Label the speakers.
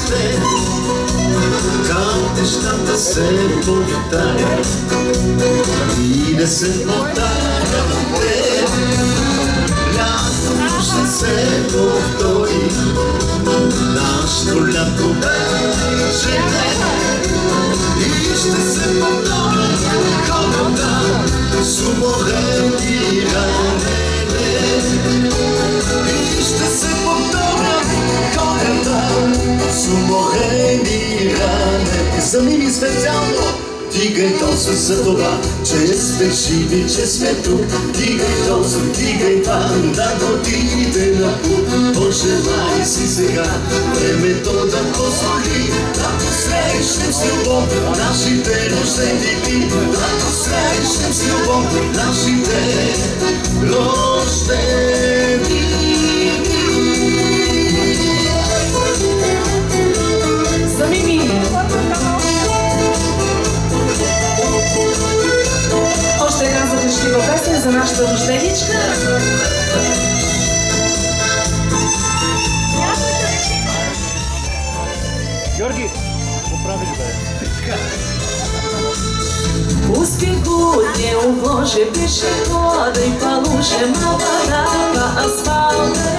Speaker 1: дете, как нещата се повтарят и не се повтарят те. Лятото ще се повтори, нашето лято вече и ще се повтори коледа с уморени ранене. И ще се повторя коледа с уморени ране. За Мими специално дигай този за това, че сме живи, че сме тук. Дигай този, дигай там, да отиде на път. Пожелай си сега времето да позволи да посрещнем с любов нашите рождени дни. Да посрещнем с любов нашите рождени дни.
Speaker 2: За Мими! Още една загрешлива песен за нашата рожденичка.
Speaker 3: Георги, какво правиш, бе?
Speaker 2: Пусти гулje u Bože piše voda i paluše, mala rava asfalta.